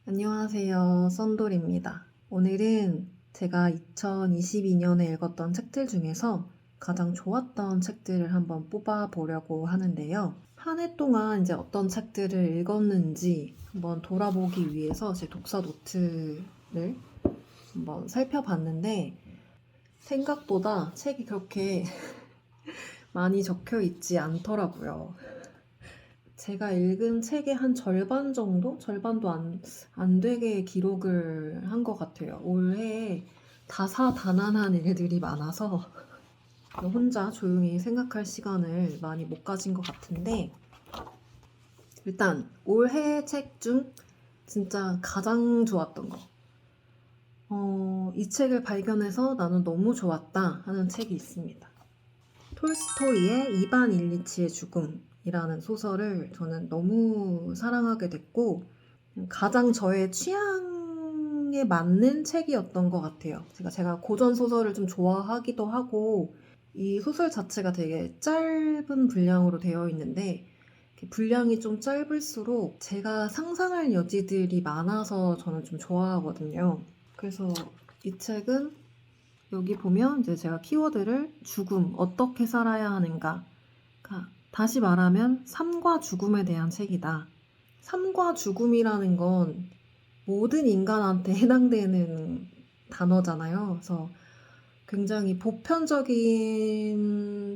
안녕하세요. 썬돌입니다. 오늘은 제가 2022년에 읽었던 책들 중에서 가장 좋았던 책들을 한번 뽑아보려고 하는데요. 한 해 동안 이제 어떤 책들을 읽었는지 한번 돌아보기 위해서 제 독서 노트를 한번 살펴봤는데 생각보다 책이 그렇게 많이 적혀 있지 않더라고요. 제가 읽은 책의 한 절반 정도? 절반도 안 되게 기록을 한 것 같아요. 올해 다사다난한 일들이 많아서 혼자 조용히 생각할 시간을 많이 못 가진 것 같은데, 일단 올해 책 중 진짜 가장 좋았던 거. 이 책을 발견해서 나는 너무 좋았다 하는 책이 있습니다. 톨스토이의 이반 일리치의 죽음이라는 소설을 저는 너무 사랑하게 됐고 가장 저의 취향에 맞는 책이었던 것 같아요. 제가 고전 소설을 좀 좋아하기도 하고 이 소설 자체가 되게 짧은 분량으로 되어 있는데 분량이 좀 짧을수록 제가 상상할 여지들이 많아서 저는 좀 좋아하거든요. 그래서 이 책은 여기 보면 이제 제가 키워드를 죽음, 어떻게 살아야 하는가. 다시 말하면 삶과 죽음에 대한 책이다. 삶과 죽음이라는 건 모든 인간한테 해당되는 단어잖아요. 그래서 굉장히 보편적인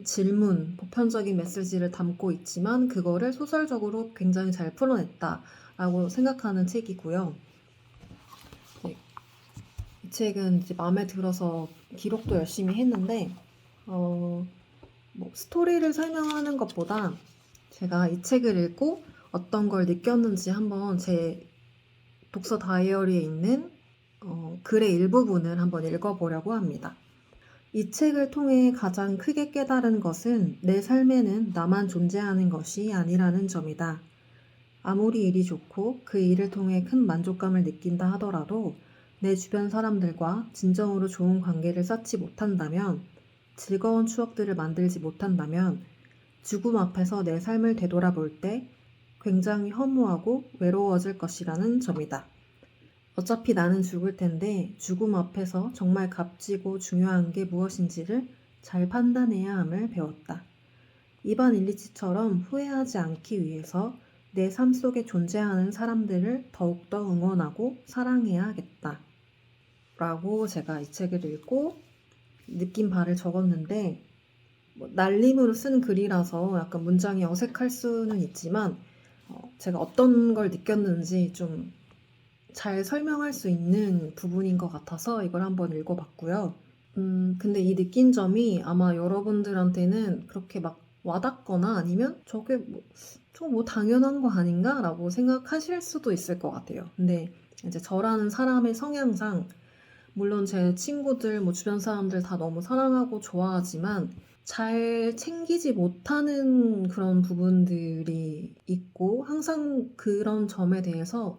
질문, 보편적인 메시지를 담고 있지만 그거를 소설적으로 굉장히 잘 풀어냈다라고 생각하는 책이고요. 이 책은 이제 마음에 들어서 기록도 열심히 했는데 스토리를 설명하는 것보다 제가 이 책을 읽고 어떤 걸 느꼈는지 한번 제 독서 다이어리에 있는 글의 일부분을 한번 읽어보려고 합니다. 이 책을 통해 가장 크게 깨달은 것은 내 삶에는 나만 존재하는 것이 아니라는 점이다. 아무리 일이 좋고 그 일을 통해 큰 만족감을 느낀다 하더라도 내 주변 사람들과 진정으로 좋은 관계를 쌓지 못한다면, 즐거운 추억들을 만들지 못한다면 죽음 앞에서 내 삶을 되돌아볼 때 굉장히 허무하고 외로워질 것이라는 점이다. 어차피 나는 죽을 텐데 죽음 앞에서 정말 값지고 중요한 게 무엇인지를 잘 판단해야 함을 배웠다. 이반 일리치처럼 후회하지 않기 위해서 내 삶 속에 존재하는 사람들을 더욱더 응원하고 사랑해야겠다. 라고 제가 이 책을 읽고 느낀 바를 적었는데 날림으로 쓴 글이라서 약간 문장이 어색할 수는 있지만 제가 어떤 걸 느꼈는지 좀 잘 설명할 수 있는 부분인 것 같아서 이걸 한번 읽어봤고요. 근데 이 느낀 점이 아마 여러분들한테는 그렇게 막 와닿거나 아니면 저게 좀 당연한 거 아닌가? 라고 생각하실 수도 있을 것 같아요. 근데 이제 저라는 사람의 성향상 물론 제 친구들, 주변 사람들 다 너무 사랑하고 좋아하지만 잘 챙기지 못하는 그런 부분들이 있고 항상 그런 점에 대해서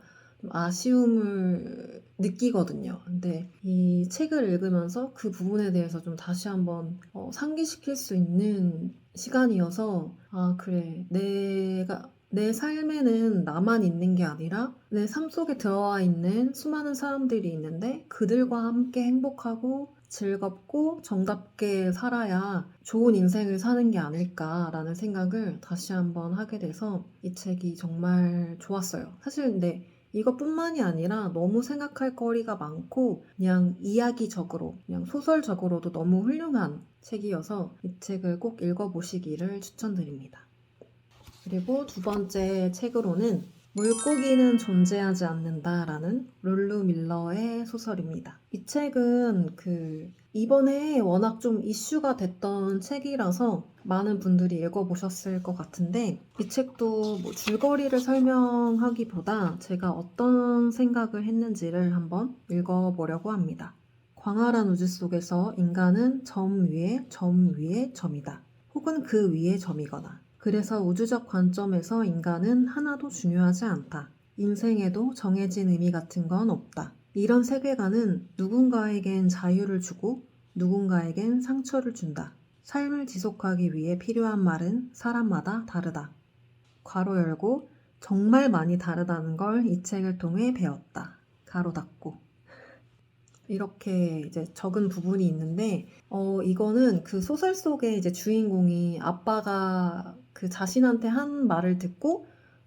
아쉬움을 느끼거든요. 근데 이 책을 읽으면서 그 부분에 대해서 좀 다시 한번 상기시킬 수 있는 시간이어서 그래, 내 삶에는 나만 있는 게 아니라 내 삶 속에 들어와 있는 수많은 사람들이 있는데 그들과 함께 행복하고 즐겁고 정답게 살아야 좋은 인생을 사는 게 아닐까라는 생각을 다시 한번 하게 돼서 이 책이 정말 좋았어요. 사실 근데 이것뿐만이 아니라 너무 생각할 거리가 많고 그냥 이야기적으로, 그냥 소설적으로도 너무 훌륭한 책이어서 이 책을 꼭 읽어보시기를 추천드립니다. 그리고 두 번째 책으로는 물고기는 존재하지 않는다라는 룰루 밀러의 소설입니다. 이 책은 이번에 워낙 좀 이슈가 됐던 책이라서 많은 분들이 읽어보셨을 것 같은데 이 책도 줄거리를 설명하기보다 제가 어떤 생각을 했는지를 한번 읽어보려고 합니다. 광활한 우주 속에서 인간은 점 위에 점이다. 혹은 그 위에 점이거나 그래서 우주적 관점에서 인간은 하나도 중요하지 않다. 인생에도 정해진 의미 같은 건 없다. 이런 세계관은 누군가에겐 자유를 주고 누군가에겐 상처를 준다. 삶을 지속하기 위해 필요한 말은 사람마다 다르다. 괄호 열고 정말 많이 다르다는 걸 이 책을 통해 배웠다. 가로 닫고. 이렇게 이제 적은 부분이 있는데, 이거는 그 소설 속에 이제 주인공이 아빠가 그 자신한테 한 말을 듣고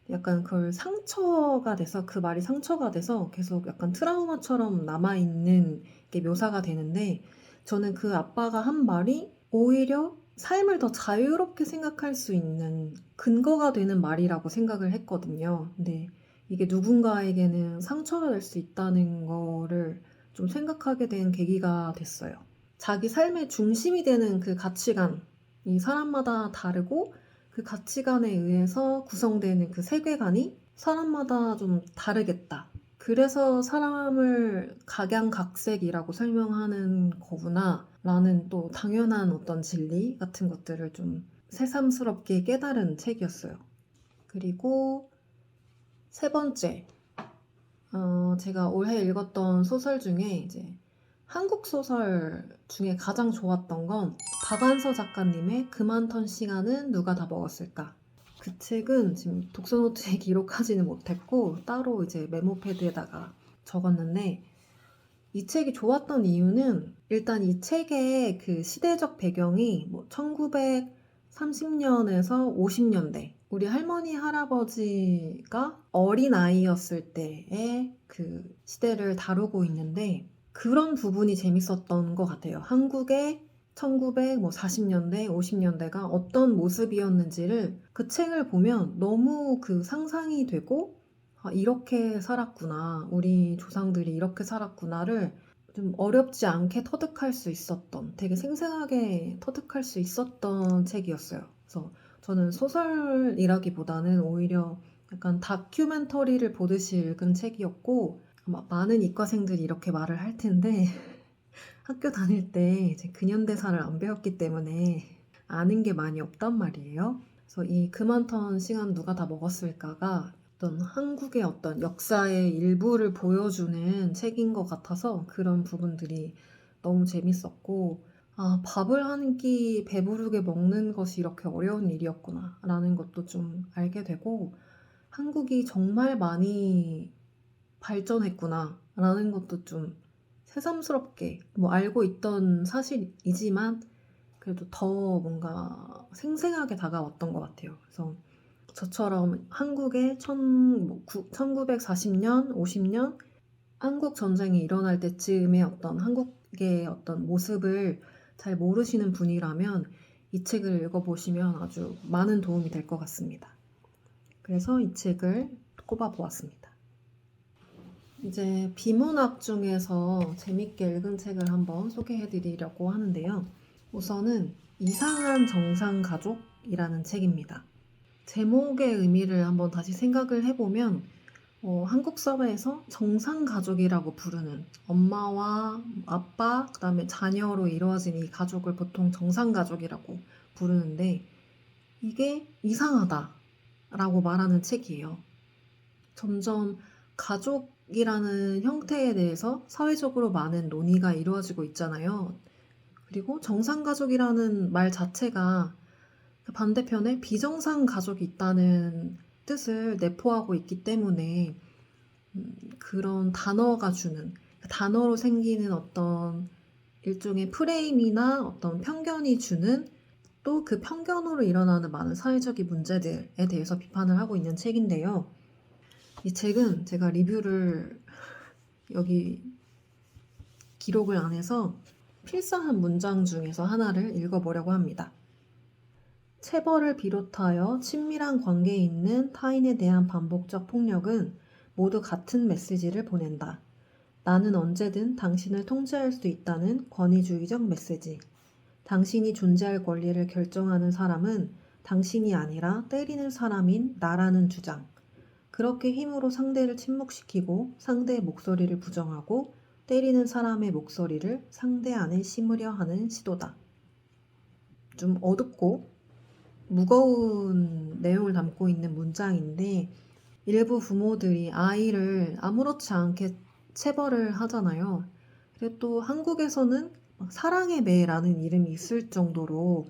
약간 그걸 상처가 돼서 그 말이 상처가 돼서 계속 약간 트라우마처럼 남아있는 게 묘사가 되는데 저는 그 아빠가 한 말이 오히려 삶을 더 자유롭게 생각할 수 있는 근거가 되는 말이라고 생각을 했거든요. 근데 이게 누군가에게는 상처가 될 수 있다는 거를 좀 생각하게 된 계기가 됐어요. 자기 삶의 중심이 되는 그 가치관, 이 사람마다 다르고 그 가치관에 의해서 구성되는 그 세계관이 사람마다 좀 다르겠다. 그래서 사람을 각양각색이라고 설명하는 거구나 라는 또 당연한 어떤 진리 같은 것들을 좀 새삼스럽게 깨달은 책이었어요. 그리고 세 번째, 제가 올해 읽었던 소설 중에 이제 한국 소설 중에 가장 좋았던 건 박완서 작가님의 그만 턴 시간은 누가 다 먹었을까? 그 책은 지금 독서노트에 기록하지는 못했고 따로 이제 메모패드에다가 적었는데 이 책이 좋았던 이유는 일단 이 책의 그 시대적 배경이 뭐 1930년에서 50년대 우리 할머니 할아버지가 어린아이였을 때의 그 시대를 다루고 있는데 그런 부분이 재밌었던 것 같아요. 한국의 1940년대, 50년대가 어떤 모습이었는지를 그 책을 보면 너무 그 상상이 되고 아, 이렇게 살았구나. 우리 조상들이 이렇게 살았구나를 좀 어렵지 않게 터득할 수 있었던, 되게 생생하게 터득할 수 있었던 책이었어요. 그래서 저는 소설이라기보다는 오히려 약간 다큐멘터리를 보듯이 읽은 책이었고, 아마 많은 이과생들이 이렇게 말을 할 텐데, 학교 다닐 때 이제 근현대사를 안 배웠기 때문에 아는 게 많이 없단 말이에요. 그래서 이 그만턴 시간 누가 다 먹었을까가 어떤 한국의 어떤 역사의 일부를 보여주는 책인 것 같아서 그런 부분들이 너무 재밌었고, 아, 밥을 한 끼 배부르게 먹는 것이 이렇게 어려운 일이었구나 라는 것도 좀 알게 되고, 한국이 정말 많이 발전했구나 라는 것도 좀 새삼스럽게 뭐 알고 있던 사실이지만 그래도 더 뭔가 생생하게 다가왔던 것 같아요. 그래서 저처럼 한국의 1940년, 50년 한국 전쟁이 일어날 때쯤의 어떤 한국의 어떤 모습을 잘 모르시는 분이라면 이 책을 읽어보시면 아주 많은 도움이 될 것 같습니다. 그래서 이 책을 꼽아 보았습니다. 이제 비문학 중에서 재밌게 읽은 책을 한번 소개해 드리려고 하는데요. 우선은 이상한 정상 가족이라는 책입니다. 제목의 의미를 한번 다시 생각을 해보면 한국 사회에서 정상 가족이라고 부르는 엄마와 아빠, 그 다음에 자녀로 이루어진 이 가족을 보통 정상 가족이라고 부르는데 이게 이상하다라고 말하는 책이에요. 점점 가족이라는 형태에 대해서 사회적으로 많은 논의가 이루어지고 있잖아요. 그리고 정상가족이라는 말 자체가 그 반대편에 비정상 가족이 있다는 뜻을 내포하고 있기 때문에 그런 단어가 주는 그 단어로 생기는 어떤 일종의 프레임이나 어떤 편견이 주는 또 그 편견으로 일어나는 많은 사회적인 문제들에 대해서 비판을 하고 있는 책인데요. 이 책은 제가 리뷰를 여기 기록을 안 해서 필사한 문장 중에서 하나를 읽어보려고 합니다. 체벌을 비롯하여 친밀한 관계에 있는 타인에 대한 반복적 폭력은 모두 같은 메시지를 보낸다. 나는 언제든 당신을 통제할 수 있다는 권위주의적 메시지. 당신이 존재할 권리를 결정하는 사람은 당신이 아니라 때리는 사람인 나라는 주장. 그렇게 힘으로 상대를 침묵시키고 상대의 목소리를 부정하고 때리는 사람의 목소리를 상대 안에 심으려 하는 시도다. 좀 어둡고 무거운 내용을 담고 있는 문장인데 일부 부모들이 아이를 아무렇지 않게 체벌을 하잖아요. 그리고 또 한국에서는 사랑의 매라는 이름이 있을 정도로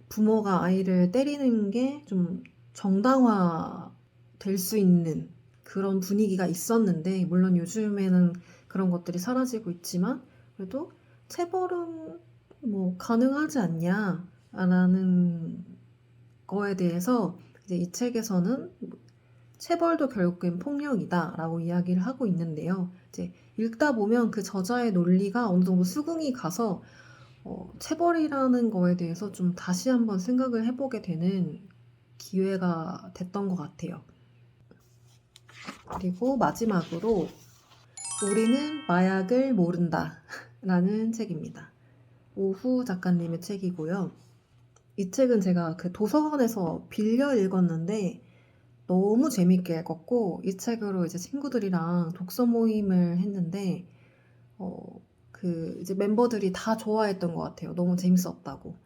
부모가 아이를 때리는 게 좀 정당화 될 수 있는 그런 분위기가 있었는데, 물론 요즘에는 그런 것들이 사라지고 있지만, 그래도 체벌은 뭐 가능하지 않냐 라는 거에 대해서 이제 이 책에서는 체벌도 결국엔 폭력이다라고 이야기를 하고 있는데요. 이제 읽다 보면 그 저자의 논리가 어느 정도 수긍이 가서 체벌이라는 거에 대해서 좀 다시 한번 생각을 해보게 되는 기회가 됐던 것 같아요. 그리고 마지막으로 우리는 마약을 모른다 라는 책입니다. 오후 작가님의 책이고요. 이 책은 제가 그 도서관에서 빌려 읽었는데 너무 재밌게 읽었고, 이 책으로 이제 친구들이랑 독서 모임을 했는데 이제 멤버들이 다 좋아했던 것 같아요. 너무 재밌었다고.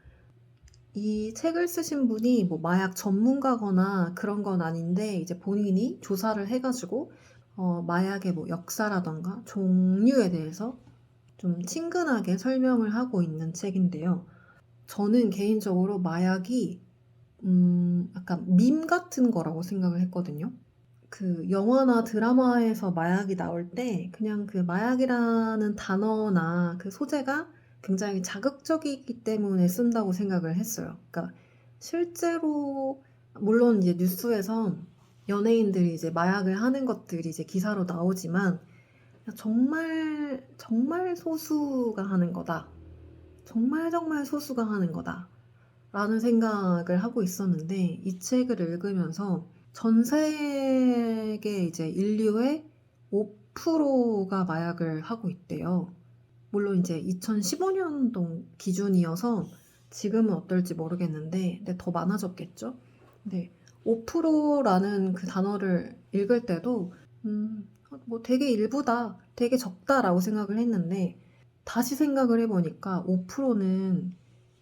이 책을 쓰신 분이 뭐 마약 전문가거나 그런 건 아닌데, 이제 본인이 조사를 해가지고 마약의 뭐 역사라던가 종류에 대해서 좀 친근하게 설명을 하고 있는 책인데요. 저는 개인적으로 마약이 약간 밈 같은 거라고 생각을 했거든요. 그 영화나 드라마에서 마약이 나올 때 그냥 그 마약이라는 단어나 그 소재가 굉장히 자극적이기 때문에 쓴다고 생각을 했어요. 그러니까 실제로 물론 이제 뉴스에서 연예인들이 이제 마약을 하는 것들이 이제 기사로 나오지만 정말 정말 소수가 하는 거다. 정말 정말 소수가 하는 거다. 라는 생각을 하고 있었는데, 이 책을 읽으면서 전 세계 이제 인류의 5%가 마약을 하고 있대요. 물론 이제 2015년도 기준이어서 지금은 어떨지 모르겠는데, 근데 더 많아졌겠죠? 근데 5%라는 그 단어를 읽을 때도 뭐 되게 일부다, 되게 적다라고 생각을 했는데, 다시 생각을 해보니까 5%는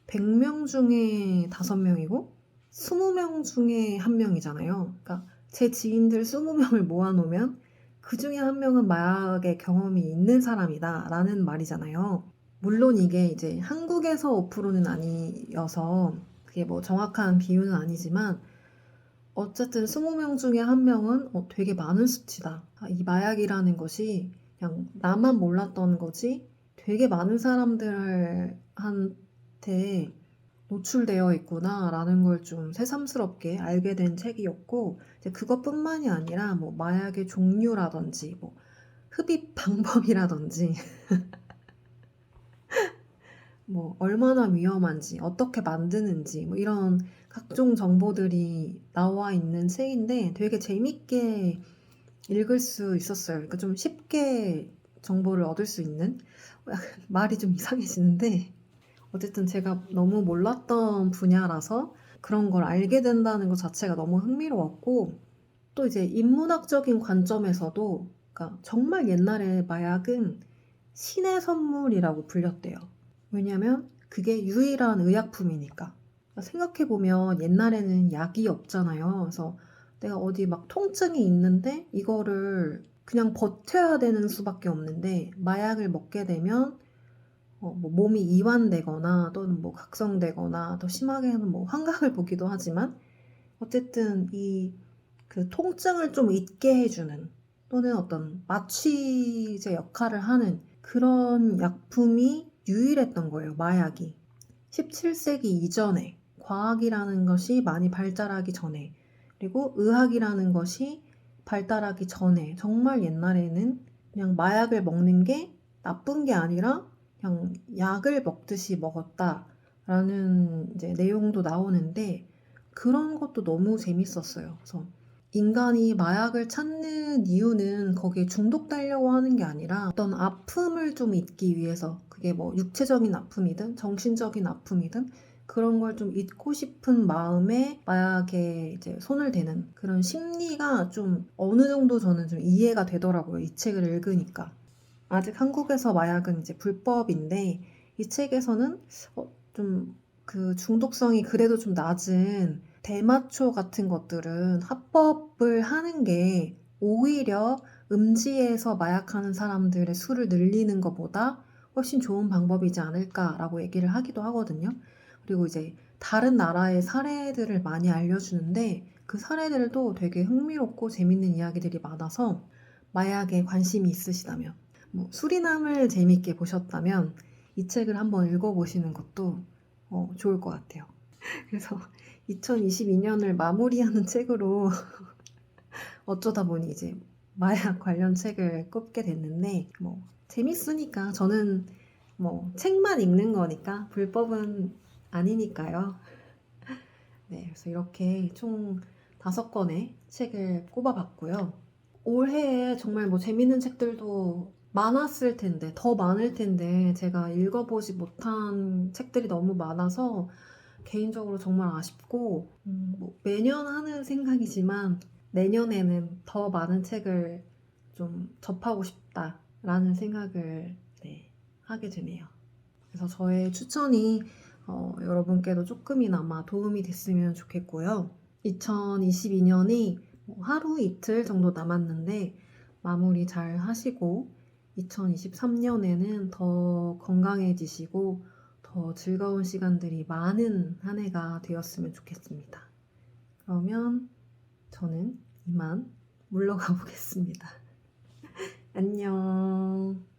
100명 중에 5명이고 20명 중에 1명이잖아요. 그러니까 제 지인들 20명을 모아놓으면 그 중에 1명은 마약의 경험이 있는 사람이다 라는 말이잖아요. 물론 이게 이제 한국에서 5%는 아니어서 그게 뭐 정확한 비율은 아니지만 어쨌든 20명 중에 1명은 되게 많은 수치다. 이 마약이라는 것이 그냥 나만 몰랐던 거지 되게 많은 사람들한테 노출되어 있구나라는 걸 좀 새삼스럽게 알게 된 책이었고, 이제 그것뿐만이 아니라 뭐 마약의 종류라든지 뭐 흡입 방법이라든지 뭐 얼마나 위험한지 어떻게 만드는지 뭐 이런 각종 정보들이 나와 있는 책인데 되게 재밌게 읽을 수 있었어요. 그러니까 좀 쉽게 정보를 얻을 수 있는, 말이 좀 이상해지는데 어쨌든 제가 너무 몰랐던 분야라서 그런 걸 알게 된다는 것 자체가 너무 흥미로웠고, 또 이제 인문학적인 관점에서도 그러니까 정말 옛날에 마약은 신의 선물이라고 불렸대요. 왜냐면 그게 유일한 의약품이니까. 생각해보면 옛날에는 약이 없잖아요. 그래서 내가 어디 막 통증이 있는데 이거를 그냥 버텨야 되는 수밖에 없는데, 마약을 먹게 되면 뭐 몸이 이완되거나 또는 뭐 각성되거나 더 심하게는 뭐 환각을 보기도 하지만, 어쨌든 이 그 통증을 좀 잊게 해주는 또는 어떤 마취제 역할을 하는 그런 약품이 유일했던 거예요, 마약이. 17세기 이전에 과학이라는 것이 많이 발달하기 전에, 그리고 의학이라는 것이 발달하기 전에, 정말 옛날에는 그냥 마약을 먹는 게 나쁜 게 아니라 그냥 약을 먹듯이 먹었다라는 이제 내용도 나오는데, 그런 것도 너무 재밌었어요. 그래서 인간이 마약을 찾는 이유는 거기에 중독되려고 하는 게 아니라 어떤 아픔을 좀 잊기 위해서, 그게 뭐 육체적인 아픔이든 정신적인 아픔이든 그런 걸 좀 잊고 싶은 마음에 마약에 이제 손을 대는 그런 심리가 좀 어느 정도 저는 좀 이해가 되더라고요. 이 책을 읽으니까. 아직 한국에서 마약은 이제 불법인데, 이 책에서는 좀 그 중독성이 그래도 좀 낮은 대마초 같은 것들은 합법을 하는 게 오히려 음지에서 마약하는 사람들의 수를 늘리는 것보다 훨씬 좋은 방법이지 않을까라고 얘기를 하기도 하거든요. 그리고 이제 다른 나라의 사례들을 많이 알려주는데, 그 사례들도 되게 흥미롭고 재밌는 이야기들이 많아서 마약에 관심이 있으시다면, 뭐 수리남을 재밌게 보셨다면 이 책을 한번 읽어보시는 것도 좋을 것 같아요. 그래서 2022년을 마무리하는 책으로 어쩌다 보니 이제 마약 관련 책을 꼽게 됐는데, 뭐 재밌으니까 저는 뭐 책만 읽는 거니까 불법은 아니니까요. 네, 그래서 이렇게 총 5권의 책을 꼽아봤고요. 올해에 정말 뭐 재밌는 책들도 많았을 텐데, 더 많을 텐데, 제가 읽어보지 못한 책들이 너무 많아서 개인적으로 정말 아쉽고, 뭐 매년 하는 생각이지만, 내년에는 더 많은 책을 좀 접하고 싶다라는 생각을 네, 하게 되네요. 그래서 저의 추천이 여러분께도 조금이나마 도움이 됐으면 좋겠고요. 2022년이 하루 이틀 정도 남았는데 마무리 잘 하시고 2023년에는 더 건강해지시고 더 즐거운 시간들이 많은 한 해가 되었으면 좋겠습니다. 그러면 저는 이만 물러가 보겠습니다. 안녕.